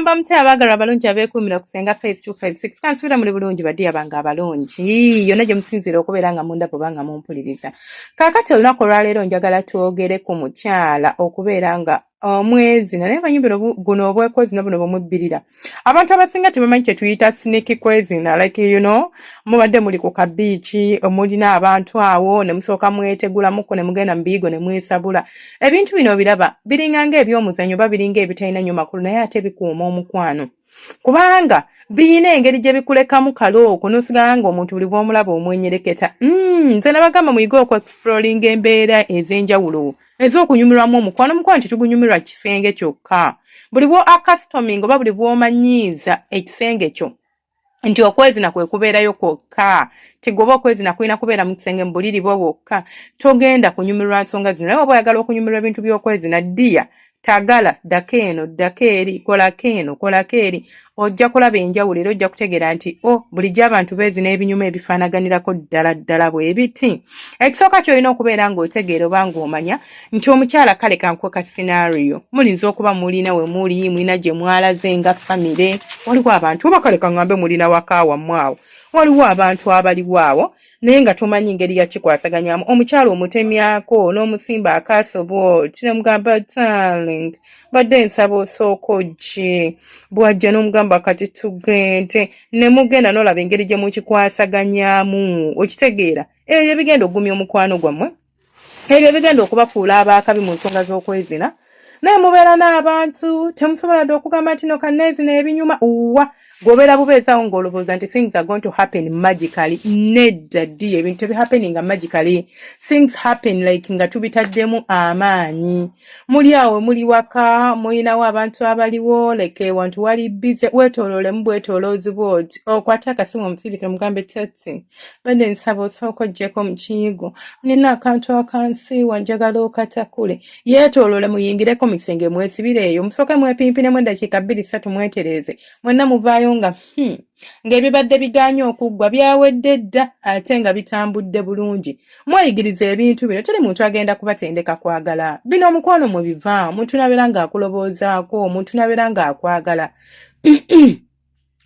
mugamba mute abaagala abalungi abeekuumira kusenga face 256 kansubira muli bulungi baddiya bange abalungi yonna gye musinzira okubeera nga munda bwe banga mumpuliriza. Kaakati olunaku olwaleero njagala twogere ku mukyala okubeera nga omwezi naye banyumbira guno obwekwezina buno bwemubbirira. Abantu abasinga tebamanyi kye tuyita sneaky kwezina like mubadde muli ku kabiiki mulina abantu awo ne musooka mwetegulamuko ne mugenda mu biyigo ne mwesabula. Ebintu bino biraba biringa ng'ebyomuzannyo oba biringa ebitayina nnyo makulu naye ate bikuuma omukwano. Kubanga biyina engeri gye bikulekamu kalooko n'osigala ng'omuntu buli bw'omulaba omwenyereketa. Nze nabagamba muyige okuexploringa embeera ez'enjawulo ez'okunyumirwamu omukwano tetugunyumirwa kisenge kyokka. Buli bwo accustoming oba buli bw'omanyiiza ekisenge kyo nti okwezina kwe kubeerayo kwokka, tigoba okwezina kulina kubeera mu kisenge mu buliri bwo bwokka, togenda kunyumirwa nsonga zino. Naye oba oyagala okunyumirwa ebintu by'okwezina ddiya tagala ddako eno ddako eri kolako eno kolako eri, ojja kulaba enjawulo era ojja kutegeera nti bulijjo abantu beezina ebinyuma ebifaanaganirako ddala ddala bwe biti. Ekisooka ky'olina okubeera ng'otegeera oba ng'omanya nti omukyala kale kankweka scenario mulinza okuba mulina we muli mulina gye mwalaze nga famire, waliwo abantu oba kale kaŋŋambe mulina waka wammwe awo, waliwo abantu abaliwo awo naye nga tomanyi ngeri yakikwasaganyamu. Omukyala omutemyako n'omusimba akasoboti n'omugamba darling badde nsaba osooka ojje, bw'ajja n'omugamba kati tugende, ne mugenda n'olaba engeri gye mukikwasaganyamu. Okitegeera ebyo bigenda okugumya omukwano gwammwe, ebyo bigenda okubafuula abaakabi mu nsonga z'okwezina. Naye mubeera n'abantu temusobola dde okugamba nti no kanneezina ebinyuma gobeera bubeezaawo ng'olowooza nti things are going to happen magically. Nedda ddi, ebintu tebihappeninga magically. Things happen like nga tubitaddemu amaanyi. Muli awo muli waka mulinawo abantu abaliwo like wantu wali busy, weetooloolemu bwetooloozi bwoti okwate akasimu omusirike mugambe tati badde nsaba osooka ojjeko mu kiyigo, nina akantu akansiiwa njagala okatakule. Yeetooloole muyingireko mu kisenge mwesibire eyo musooke mwepimpinemu eddakiika 2-3 mwetereeze, mwenna muvaayo nga ng'ebibadde bigaanye okuggwa byawedde dda ate nga bitambudde bulungi. Mweyigiriza ebintu bino, teri muntu agenda kubatendeka kwagala. Bino omukwano mwe biva, omuntu nabeera ng'akuloboozaako, omuntu nabeera ng'akwagala.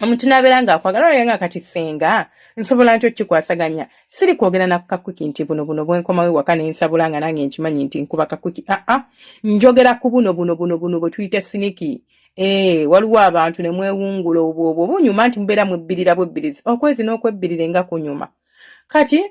Omuntu nabeera ng'akwagala oyo nga kati senga nsobola nti okikwasaganya. Siri kwogera na kakuki nti buno bwenkomawo waka ne nsabula nga nange nkimanyi nti nkuba kakuki. Njogera ku buno bwe tuyita siniki. Waliwo abantu ne mwewungula obwo bunyuma nti mubeera mwebbirira bwebbirizi. Okwezina okwebbirira nga kunyuma. Kati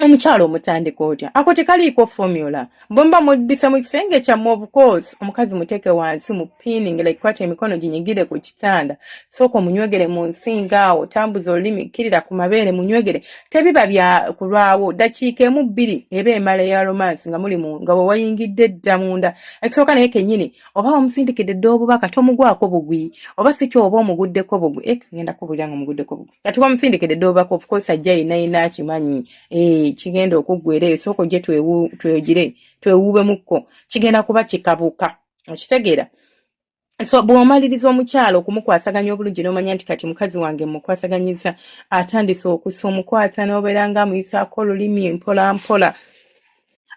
omukyalo omutandika otya? Ako tekaliiko formula. Bwemba muddisa mu kisenge kyammwe of course omukazi muteeke wansi mu pinning like kwata emikono ginyigire ku kitanda. Sooka omunywegere mu nsinga awo, tambuza olulimi kkirira ku mabeere munywegere. Tebiba bya kulwawo, ddakiika 1-2 eba emala ya romance nga muli nga bwe wayingidde dda munda. Ekisooka naye kennyini oba omusindikidde dda obubaka tomugwako bugwi, oba si kyo oba omuguddeko bugwi. Ngenda kubulira nga omuguddeko bugwi. Kati omusindikidde dda obubaka of course ajja yenna akimanyi. Kigenda okuggwera esooka ojje twewuubemukko, kigenda kuba kikabuka. Okitegeera? So bw'omaliriza omukyalo okumukwasaganya obulungi n'omanya nti kati mukazi wange mukwasaganyiza, atandise okussa omukwata n'obeera ng'amuyisaako olulimi mpola mpola.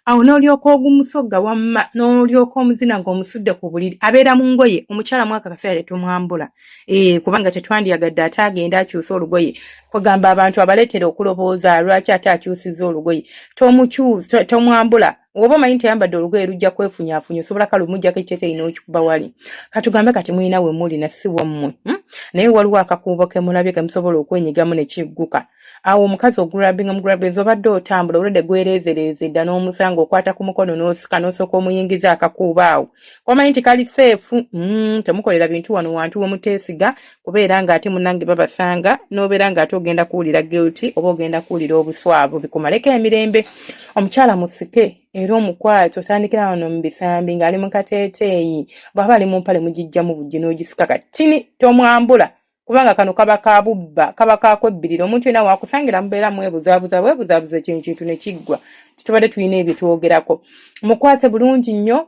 Awo n'olyoka ogumusogga wamma n'olyoka omuzina ng'omusudde ku buliri. Abeera mu ngoye, omukyala mwaka kaseera tetumwambula. Kubanga tetwandiyagadde ate agenda akyusa olugoye. Kugamba abantu abaleetera okulobooza lwaki ate akyusizza olugoye. Tomwambula. Oba omanyi nti ayambadde olugoye lujja kwefunyaafunya osobola kale omuggyako ekiteeteeyi n'okikuba wali. Katugambe kati mulina we muli na si wammwe. Naye waliwo akakuubo ke mulabye ke musobola okwenyigamu ne kigguka. Awo omukazi ogulabinga obadde otambula olwedde gwereezereeze dda n'omusanga okwata ku mukono n'osika n'osooka omuyingiza akakuubo awo. Omanyi nti kali seefu, temukolera bintu wano wantu we muteesiga kubeera ng'ate munnange babasanga n'obeera ng'ate ogenda kuwulira guilty oba ogenda kuwulira obuswavu bikumaleko emirembe. Omukyala musike era omukwate otandikira wano mu bisambi ng'ali mu kateeteeyi, bw'aba ali mu mpale mugijjamu bujji n'ogisika katini tomwambula kubanga kano kaba kabubba kaba kakwebbirira. Omuntu yenna waakusangira mubeera bwebuzaabuza kintu ne kiggwa. Titubadde tulina ebyo twogerako. Mukwate bulungi nnyo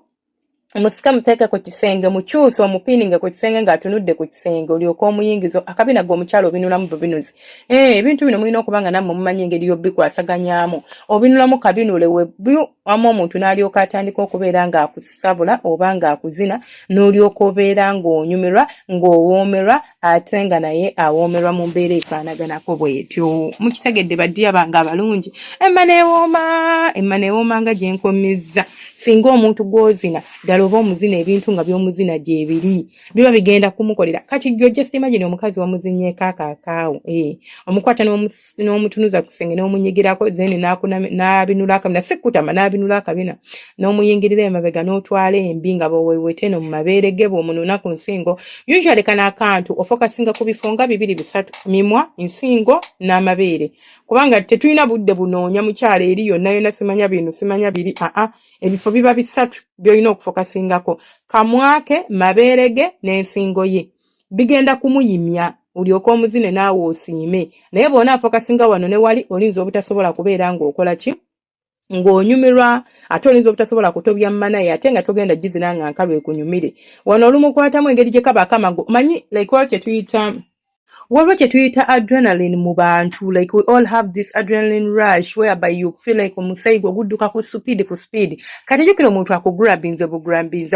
Musika muteeke ku kisenge mukyusa omupiininge ku kisenge ng'atunudde ku kisenge olyoka omuyingizo akabina g'omukyalo obinulamu bubinuzi. Ebintu bino mulina okuba nga nammwe mumanyi engeri y'obbikwasaganyaamu. Obinulamu kabinule webbu wamu omuntu n'alyoka atandika okubeera ng'akusabula oba ng'akuzina n'olyoka obeera ng'onyumirwa ng'owoomerwa ate nga naye awoomerwa mu mbeera efaanaganako bw'etyo. Mukitegedde baddiya bange abalungi. Emma neewooma nga gye nkomizza. Singa omuntu gw'ozina ddala oba omuzina ebintu nga by'omuzina gye biri biba bigenda kumukolera kati ggwe just imagine omukazi wamuzinyeeko akaakaawo omukwata n'omutunuza ku kisenge n'omunyigirako then n'abinula akabina si kutama n'abinula akabina n'omuyingirira emabega n'otwala embi nga bwewewete no mu mabeere ge bw'omununa ku nsingo usually kano akantu ofokasinga ku bifo nga 2-3 mimwa nsingo n'amabeere kubanga tetulina budde bunoonya mukyala eri yonna simanya bintu simanya biri ebifo biba 3 byolina okufokasingako kamwake mabeere ge n'ensingo ye bigenda kumuyimya olyoka omuzine naawe osiime naye bw'ona afokasinga wano ne wali olinza obutasobola kubeera ng'okola ki ng'onyumirwa ate olinza obutasobola kutobya mmanaye ate nga togenda gizina nga nkalu ekunyumire wano olumukwatamu engeri gye kaba akamago manyi like waliwo kye tuyita adrenaline mu bantu like we all have this adrenaline rush whereby you feel like omusaigo ogudduka ku speed kati jjukira omuntu akugurabinze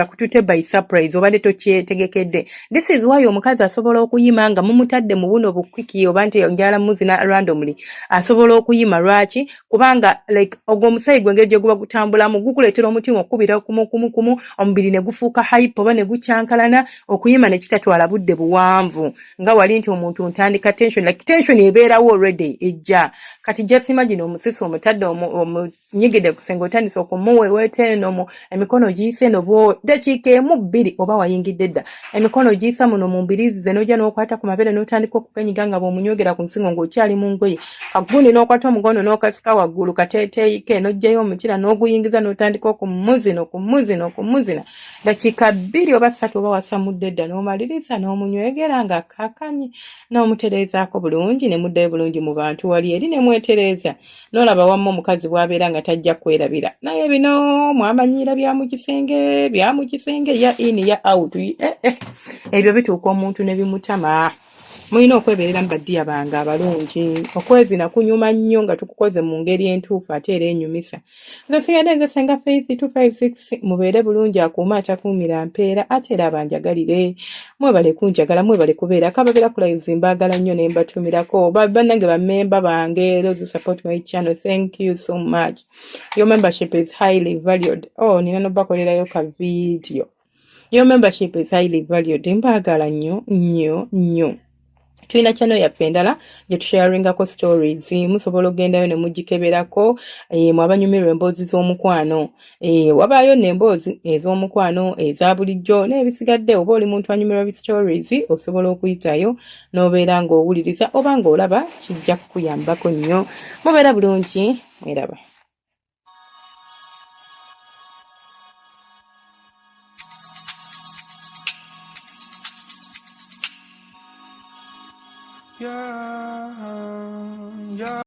akutute by surprise obadde tokyetegekedde. This is why omukazi asobola okuyima nga mumutadde mu buno bukwiki oba nti njala muzina randomly asobola okuyima lwaki kubanga like ogwo omusaigo engeri gye guba gutambulamu gukuleetera omutima okubira kumu omubiri ne gufuuka hype oba ne gucyankalana okuyima ne kitatwala budde buwanvu nga wali nti omuntu ntandika tension like tension ebeerawo already ejja kati just imagine omusisi omutadde omunyigide kusenga otandisa okumuweweeta eno emikono giyise no bo dakiika emu 2 oba wayingidde dda emikono giyisa muno mu mbirizi ze n'ojja n'okwata ku mabeere n'otandika okuganyiga nga bw'omunywegera ku nsingo ng'okyali mu ngoye kagundi n'okwata omugono n'okasika waggulu kateeteeyike n'ojjayo omukira n'oguyingiza n'otandika okumuzina dakiika 2 oba 3 oba wasamudde dda n'omaliriza n'omunywegera nga akakanyi n'omutereezaako bulungi ne muddayo bulungi mu bantu wali eri ne mwetereeza n'olaba wamma omukazi bw'abeera nga tajja kwerabira naye bino mwamanyiira bya mu kisenge ya in ya out ebyo bituuka omuntu ne bimutama. Mulina okwebeerera mu baddiya bange abalungi okwezina kunyuma nnyo nga tukukoze mu ngeri entuufu ate era enyumisa. Nze sigadde nze Senga Faith 256 mubeere bulungi akuuma atakuumira mpeera ate era abanjagalire mwebale kunjagala mwebale kubeera kababera ku lives mbaagala nnyo ne mbatumirako bannange bammemba bange those who support my channel thank you so much your membership is highly valued nina nobakolerayo ka video your membership is highly valued mbaagala nnyo tulina channel yaffe endala gye tusharingako stories musobola okgendayo ne mugikeberako mwabanyumirwa emboozi z'omukwano wabaayo n'emboozi ez'omukwano eza bulijjo n'ebisigadde oba oli muntu anyumirwa stories osobola okuyitayo n'obeera ng'owuliriza oba ng'olaba kijja kukuyambako nnyo mubeera bulungi mweraba. Yeah.